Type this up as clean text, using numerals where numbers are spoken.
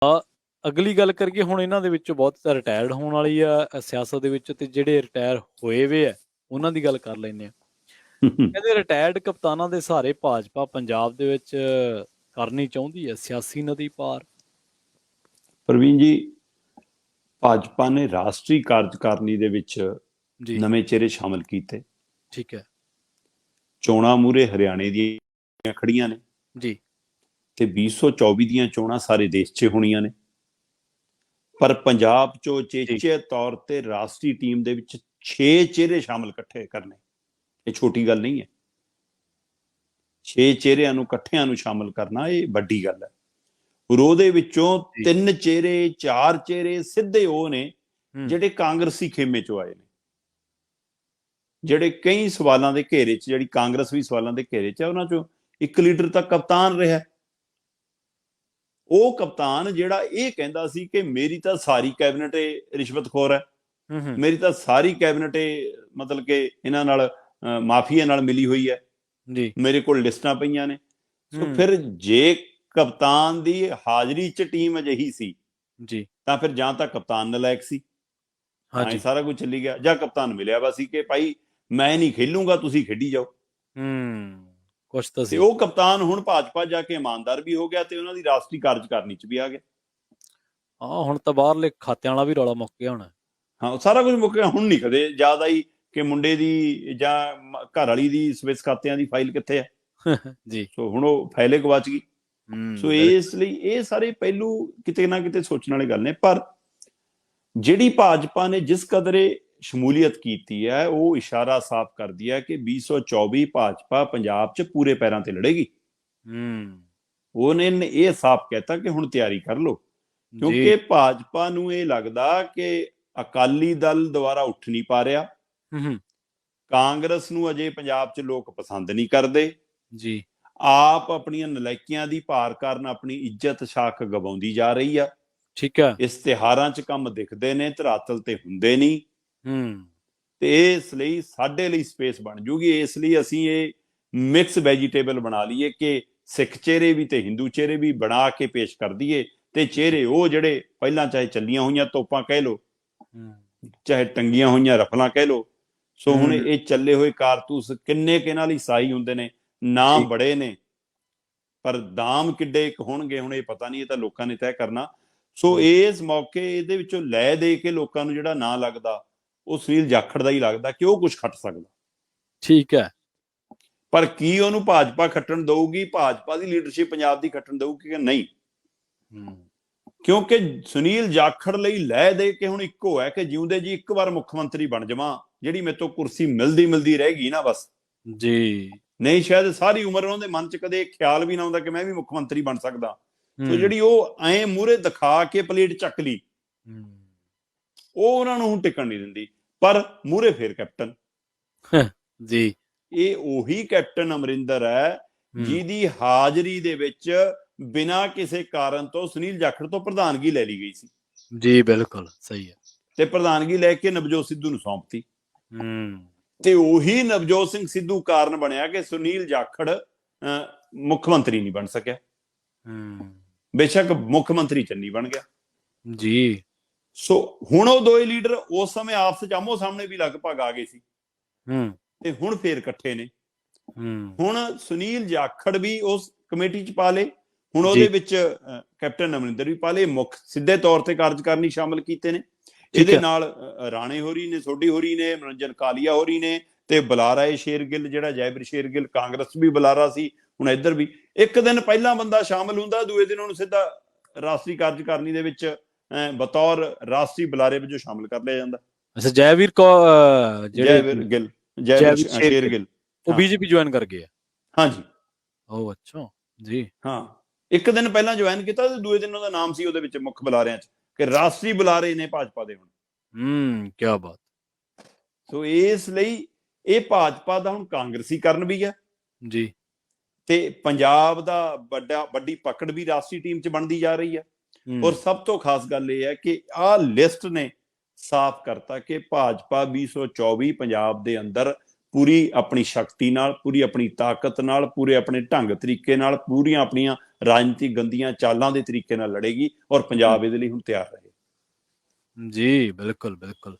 ਅਗਲੀ ਗੱਲ ਕਰੀਏ ਹੁਣ ਇਹਨਾਂ ਦੇ ਵਿੱਚੋਂ ਬਹੁਤ ਰਿਟਾਇਰਡ ਹੋਣ ਵਾਲੀ ਆ ਸਿਆਸਤ ਦੇ ਵਿੱਚ ਤੇ ਜਿਹੜੇ ਰਿਟਾਇਰ ਹੋਏ ਵੇ ਆ ਉਹਨਾਂ ਦੀ ਗੱਲ ਕਰ ਲੈਂਦੇ ਆ। ਕਹਿੰਦੇ ਰਿਟਾਇਰਡ ਕਪਤਾਨਾਂ ਦੇ ਸਹਾਰੇ ਭਾਜਪਾ ਪੰਜਾਬ ਦੇ ਵਿੱਚ ਕਰਨੀ ਚਾਹੁੰਦੀ ਹੈ ਸਿਆਸੀ ਨਦੀ ਪਾਰ। ਪ੍ਰਵੀਨ ਜੀ, ਭਾਜਪਾ ਨੇ ਰਾਸ਼ਟਰੀ ਕਾਰਜਕਾਰਨੀ ਦੇ ਵਿੱਚ ਨਵੇਂ ਚਿਹਰੇ ਸ਼ਾਮਲ ਕੀਤੇ। ਠੀਕ ਹੈ। ਚੋਣਾਂ ਮੂਹਰੇ ਹਰਿਆਣੇ ਦੀਆਂ ਖੜੀਆਂ ਨੇ ਜੀ, ਤੇ 2024 ਦੀਆਂ ਚੋਣਾਂ ਸਾਰੇ ਦੇਸ਼ 'ਚ ਹੋਣੀਆਂ ਨੇ, ਪਰ ਪੰਜਾਬ 'ਚੋਂ ਚੇਚੇ ਤੌਰ ਤੇ ਰਾਸ਼ਟਰੀ ਟੀਮ ਦੇ ਵਿੱਚ 6 ਚਿਹਰੇ ਸ਼ਾਮਲ ਇਕੱਠੇ ਕਰਨੇ ਇਹ ਛੋਟੀ ਗੱਲ ਨਹੀਂ ਹੈ। 6 ਚਿਹਰਿਆਂ ਨੂੰ ਇਕੱਠਿਆਂ ਨੂੰ ਸ਼ਾਮਲ ਕਰਨਾ ਇਹ ਵੱਡੀ ਗੱਲ ਹੈ। ਉਹਦੇ ਵਿੱਚੋਂ 3 ਚਿਹਰੇ 4 ਚਿਹਰੇ ਸਿੱਧੇ ਉਹ ਨੇ ਜਿਹੜੇ ਕਾਂਗਰਸੀ ਖੇਮੇ 'ਚੋਂ ਆਏ ਨੇ, ਜਿਹੜੇ ਕਈ ਸਵਾਲਾਂ ਦੇ ਘੇਰੇ 'ਚ, ਜਿਹੜੀ ਕਾਂਗਰਸ ਵੀ ਸਵਾਲਾਂ ਦੇ ਘੇਰੇ 'ਚ ਹੈ, ਉਹਨਾਂ 'ਚੋਂ ਇੱਕ ਲੀਡਰ ਤਾਂ ਕਪਤਾਨ ਰਿਹਾ। ਉਹ ਕਪਤਾਨ ਜਿਹੜਾ ਇਹ ਕਹਿੰਦਾ ਸੀ ਕਿ ਮੇਰੀ ਤਾਂ ਸਾਰੀ ਕੈਬਨਿਟ ਰਿਸ਼ਵਤਖੋਰ ਹੈ, ਮੇਰੀ ਤਾਂ ਸਾਰੀ ਕੈਬਨਿਟ ਮਤਲਬ ਕਿ ਇਹਨਾਂ ਨਾਲ ਮਾਫੀਆ ਨਾਲ ਮਿਲੀ ਹੋਈ ਹੈ, ਮੇਰੇ ਕੋਲ ਲਿਸਟਾਂ ਪਈਆਂ ਨੇ। ਸੋ ਫਿਰ ਜੇ ਕਪਤਾਨ ਦੀ ਹਾਜ਼ਰੀ 'ਚ ਟੀਮ ਅਜਿਹੀ ਸੀ ਜੀ ਤਾਂ ਫਿਰ ਜਾਂ ਤਾਂ ਕਪਤਾਨ ਨਲਾਇਕ ਸੀ, ਹਾਂ ਸਾਰਾ ਕੁਝ ਚੱਲੀ ਗਿਆ, ਜਾਂ ਕਪਤਾਨ ਮਿਲਿਆ ਵਾ ਸੀ ਕਿ ਭਾਈ ਮੈਂ ਨਹੀਂ ਖੇਲੂੰਗਾ, ਤੁਸੀਂ ਖੇਡੀ ਜਾਓ। ਕੁਛ ਤਾਂ ਤੇ ਉਹ ਕਪਤਾਨ ਹੁਣ ਭਾਜਪਾ ਜਾ ਕੇ ਇਮਾਨਦਾਰ ਵੀ ਹੋ ਗਿਆ ਤੇ ਉਹਨਾਂ ਦੀ ਰਾਸ਼ਟਰੀ ਕਾਰਜਕਾਰਨੀ 'ਚ ਵੀ ਆ ਗਿਆ। ਹਾਂ, ਹੁਣ ਤਾਂ ਬਾਹਰਲੇ ਖਾਤਿਆਂ ਵਾਲਾ ਵੀ ਰੌਲਾ ਮੁੱਕ ਗਿਆ ਹੋਣਾ। ਹਾਂ, ਸਾਰਾ ਕੁਝ ਮੁੱਕ ਗਿਆ। ਹੁਣ ਨਹੀਂ ਕਦੇ ਜ਼ਿਆਦਾ ਹੀ ਕਿ ਮੁੰਡੇ ਦੀ ਜਾਂ ਘਰ ਵਾਲੀ ਦੀ ਸਵਿਸ ਖਾਤਿਆਂ ਦੀ ਫਾਈਲ ਕਿੱਥੇ ਹੈ ਜੀ। ਸੋ ਹੁਣ ਉਹ ਫਾਈਲੇ ਗਵਾਚ ਗਈ। ਸੋ ਇਸ ਲਈ ਇਹ ਸਾਰੇ ਪਹਿਲੂ ਕਿਤੇ ਨਾ ਕਿਤੇ ਸੋਚਣ ਵਾਲੀ ਗੱਲ ਨੇ। ਪਰ ਜਿਹੜੀ ਭਾਜਪਾ ਨੇ ਜਿਸ ਕਦਰੇ ਸ਼ਮੂਲੀਅਤ ਕੀਤੀ ਹੈ ਉਹ ਇਸ਼ਾਰਾ ਸਾਫ਼ ਕਰਦੀ ਹੈ ਕਿ 2024 ਭਾਜਪਾ ਪੰਜਾਬ 'ਚ ਪੂਰੇ ਪੈਰਾਂ ਤੇ ਲੜੇਗੀ। ਉਹਨੇ ਇਹ ਸਾਫ਼ ਕਹਿਤਾ ਕਿ ਹੁਣ ਤਿਆਰੀ ਕਰ ਲਓ, ਕਿਉਂਕਿ ਭਾਜਪਾ ਨੂੰ ਇਹ ਲੱਗਦਾ ਕਿ ਅਕਾਲੀ ਦਲ ਦੁਬਾਰਾ ਉੱਠ ਨਹੀਂ ਪਾ ਰਿਹਾ, ਕਾਂਗਰਸ ਨੂੰ ਅਜੇ ਪੰਜਾਬ 'ਚ ਲੋਕ ਪਸੰਦ ਨਹੀਂ ਕਰਦੇ ਜੀ, ਆਪ ਆਪਣੀਆਂ ਨਲਾਇਕੀਆਂ ਦੀ ਭਾਰ ਕਾਰਨ ਆਪਣੀ ਇੱਜ਼ਤ ਸ਼ਾਖ ਗਵਾਉਂਦੀ ਜਾ ਰਹੀ ਆ। ਠੀਕ ਹੈ। ਇਸ਼ਤਿਹਾਰਾਂ 'ਚ ਕੰਮ ਦਿਖਦੇ ਨੇ, ਧਰਾਤਲ ਤੇ ਹੁੰਦੇ ਨਹੀਂ। ਤੇ ਇਸ ਲਈ ਸਾਡੇ ਲਈ ਸਪੇਸ ਬਣ ਜੂਗੀ। ਇਸ ਲਈ ਅਸੀਂ ਇਹ ਮਿਕਸ ਵੈਜੀਟੇਬਲ ਬਣਾ ਲਈਏ ਕਿ ਸਿੱਖ ਚਿਹਰੇ ਵੀ ਤੇ ਹਿੰਦੂ ਚਿਹਰੇ ਵੀ ਬਣਾ ਕੇ ਪੇਸ਼ ਕਰ ਦਈਏ, ਤੇ ਚਿਹਰੇ ਉਹ ਜਿਹੜੇ ਪਹਿਲਾਂ ਚਾਹੇ ਚੱਲੀਆਂ ਹੋਈਆਂ ਤੋਪਾਂ ਕਹਿ ਲਓ, ਚਾਹੇ ਟੰਗੀਆਂ ਹੋਈਆਂ ਰਫਲਾਂ ਕਹਿ ਲਓ। ਸੋ ਹੁਣ ਇਹ ਚੱਲੇ ਹੋਏ ਕਾਰਤੂਸ ਕਿੰਨੇ ਕਿਹਨਾਂ ਲਈ ਸਾਈ ਹੁੰਦੇ ਨੇ, ਨਾਮ ਬੜੇ ਨੇ, ਪਰ ਦਾਮ ਕਿੱਡੇ ਹੋਣਗੇ ਹੁਣ ਇਹ ਪਤਾ ਨਹੀਂ, ਇਹ ਤਾਂ ਲੋਕਾਂ ਨੇ ਤੈਅ ਕਰਨਾ। ਸੋ ਇਸ ਮੌਕੇ ਇਹਦੇ ਵਿੱਚੋਂ ਲੈ ਦੇ ਕੇ ਲੋਕਾਂ ਨੂੰ ਜਿਹੜਾ ਨਾਂ ਲੱਗਦਾ ਉਹ ਸੁਨੀਲ ਜਾਖੜ ਦਾ ਹੀ ਲੱਗਦਾ ਕਿ ਉਹ ਕੁਝ ਖੱਟ ਸਕਦਾ। ਠੀਕ ਹੈ। ਪਰ ਕੀ ਉਹਨੂੰ ਭਾਜਪਾ ਖੱਟਣ ਦਊਗੀ, ਭਾਜਪਾ ਦੀ ਲੀਡਰਸ਼ਿਪ ਪੰਜਾਬ ਦੀ ਖੱਟਣ ਦਊਗੀ ਕਿ ਨਹੀਂ? ਕਿਉਂਕਿ ਸੁਨੀਲ ਜਾਖੜ ਲਈ ਲੈ ਦੇ ਕੇ ਹੁਣ ਇੱਕੋ ਹੈ ਕਿ ਜਿਉਂਦੇ ਜੀ ਇੱਕ ਵਾਰ ਮੁੱਖ ਮੰਤਰੀ ਬਣ ਜਾਵਾਂ, ਜਿਹੜੀ ਮੇਰੇ ਤੋਂ ਕੁਰਸੀ ਮਿਲਦੀ ਰਹਿ ਗਈ ਨਾ ਬਸ ਜੀ, ਨਹੀਂ ਸ਼ਾਇਦ ਸਾਰੀ ਉਮਰ ਉਹਨਾਂ ਦੇ ਮਨ 'ਚ ਕਦੇ ਖਿਆਲ ਵੀ ਨਾ ਆਉਂਦਾ ਕਿ ਮੈਂ ਵੀ ਮੁੱਖ ਮੰਤਰੀ ਬਣ ਸਕਦਾ। ਸੋ ਜਿਹੜੀ ਉਹ ਐਂ ਮੂਹਰੇ ਦਿਖਾ ਕੇ ਪਲੇਟ ਚੱਕ ਲਈ, ਉਹ ਉਹਨਾਂ ਨੂੰ ਹੁਣ ਟਿਕਣ ਨਹੀਂ ਦਿੰਦੀ। ਪਰ ਮੂਹਰੇ ਫੇਰ ਕੈਪਟਨ ਜੀ, ਇਹ ਉਹੀ ਕੈਪਟਨ ਅਮਰਿੰਦਰ ਹੈ ਜਿਹਦੀ ਹਾਜ਼ਰੀ ਦੇ ਵਿੱਚ ਬਿਨਾਂ ਕਿਸੇ ਕਾਰਨ ਤੋਂ ਸੁਨੀਲ ਜਾਖੜ ਤੋਂ ਪ੍ਰਧਾਨਗੀ ਲੈ ਲਈ ਗਈ ਸੀ ਜੀ। ਬਿਲਕੁਲ ਸਹੀ ਹੈ। ਤੇ ਪ੍ਰਧਾਨਗੀ ਲੈ ਕੇ ਨਵਜੋਤ ਸਿੱਧੂ ਨੂੰ ਸੌਂਪਤੀ। ਤੇ ਉਹੀ ਨਵਜੋਤ ਸਿੰਘ ਸਿੱਧੂ ਕਾਰਨ ਬਣਿਆ ਕਿ ਸੁਨੀਲ ਜਾਖੜ ਮੁੱਖ ਮੰਤਰੀ ਨਹੀਂ ਬਣ ਸਕਿਆ। ਬੇਸ਼ੱਕ ਮੁੱਖ ਮੰਤਰੀ ਚੰਨੀ ਬਣ ਗਿਆ ਜੀ। ਸੋ ਹੁਣ ਉਹ ਦੋਏ ਲੀਡਰ ਉਸ ਸਮੇਂ ਆਪਸ ਚ ਆਮੋ ਸਾਹਮਣੇ ਵੀ ਲਗਭਗ ਆ ਗਏ ਸੀ, ਤੇ ਹੁਣ ਫੇਰ ਇਕੱਠੇ ਨੇ। ਹੁਣ ਸੁਨੀਲ ਜਾਖੜ ਵੀ ਉਸ ਕਮੇਟੀ ਚ ਪਾ ਲਏ, ਹੁਣ ਉਹਦੇ ਵਿੱਚ ਕੈਪਟਨ ਅਮਰਿੰਦਰ ਵੀ ਪਾ ਲਏ, ਮੁੱਖ ਸਿੱਧੇ ਤੌਰ ਤੇ ਕਾਰਜਕਾਰਨੀ ਸ਼ਾਮਲ ਕੀਤੇ ਨੇ। ਇਹਦੇ ਨਾਲ ਰਾਣੇ ਹੋਰੀ ਨੇ, ਸੋਢੀ ਹੋਰੀ ਨੇ, ਮਨੋਰੰਜਨ ਕਾਲੀਆ ਹੋਰੀ ਨੇ, ਤੇ ਬੁਲਾਰਾ ਏ ਸ਼ੇਰਗਿੱਲ ਜਿਹੜਾ ਜੈਬਰ ਸ਼ੇਰਗਿੱਲ ਕਾਂਗਰਸ ਵੀ ਬੁਲਾਰਾ ਸੀ, ਹੁਣ ਇੱਧਰ ਵੀ। ਇੱਕ ਦਿਨ ਪਹਿਲਾਂ ਬੰਦਾ ਸ਼ਾਮਲ ਹੁੰਦਾ, ਦੂਏ ਦਿਨ ਉਹਨੂੰ ਸਿੱਧਾ ਰਾਸ਼ਟਰੀ ਕਾਰਜਕਾਰਨੀ ਦੇ ਵਿੱਚ ਬਤੌਰ ਰਾਸ਼ਟਰੀ ਬੁਲਾਰੇ ਵਜੋਂ ਸ਼ਾਮਲ ਕਰ ਲਿਆ ਜਾਂਦਾ। ਅੱਛਾ, ਜੈਵੀਰ ਸ਼ੇਰਗਿੱਲ ਉਹ ਬੀਜੇਪੀ ਜੁਆਇਨ ਕਰ ਗਏ ਆ? ਹਾਂਜੀ। ਉਹ ਅੱਛਾ ਜੀ। ਹਾਂ, ਇੱਕ ਦਿਨ ਪਹਿਲਾਂ ਜੁਆਇਨ ਕੀਤਾ ਤੇ ਦੂਏ ਦਿਨ ਉਹਦਾ ਨਾਮ ਸੀ ਉਹਦੇ ਵਿੱਚ ਮੁੱਖ ਬੁਲਾਰਿਆਂ 'ਚ ਕਿ ਰਾਸ਼ਟਰੀ ਬੁਲਾਰੇ ਨੇ ਭਾਜਪਾ ਦੇ ਹੁਣ। ਕਿਆ ਬਾਤ। ਸੋ ਇਸ ਲਈ ਇਹ ਭਾਜਪਾ ਦਾ ਹੁਣ ਕਾਂਗਰਸੀਕਰਨ ਵੀ ਹੈ ਜੀ, ਤੇ ਪੰਜਾਬ ਦਾ ਵੱਡੀ ਪਕੜ ਵੀ ਰਾਸ਼ਟਰੀ ਟੀਮ 'ਚ ਬਣਦੀ ਜਾ ਰਹੀ ਹੈ। ਔਰ ਸਭ ਤੋਂ ਖਾਸ ਗੱਲ ਇਹ ਹੈ ਕਿ ਆਹ ਲਿਸਟ ਨੇ ਸਾਫ਼ ਕਰਤਾ ਕਿ ਭਾਜਪਾ 2024 ਪੰਜਾਬ ਦੇ ਅੰਦਰ ਪੂਰੀ ਆਪਣੀ ਸ਼ਕਤੀ ਨਾਲ, ਪੂਰੀ ਆਪਣੀ ਤਾਕਤ ਨਾਲ, ਪੂਰੇ ਆਪਣੇ ਢੰਗ ਤਰੀਕੇ ਨਾਲ, ਪੂਰੀਆਂ ਆਪਣੀਆਂ ਰਾਜਨੀਤਿਕ ਗੰਦੀਆਂ ਚਾਲਾਂ ਦੇ ਤਰੀਕੇ ਨਾਲ ਲੜੇਗੀ ਔਰ ਪੰਜਾਬ ਇਹਦੇ ਲਈ ਹੁਣ ਤਿਆਰ ਰਹੇ। ਜੀ ਬਿਲਕੁਲ ਬਿਲਕੁਲ।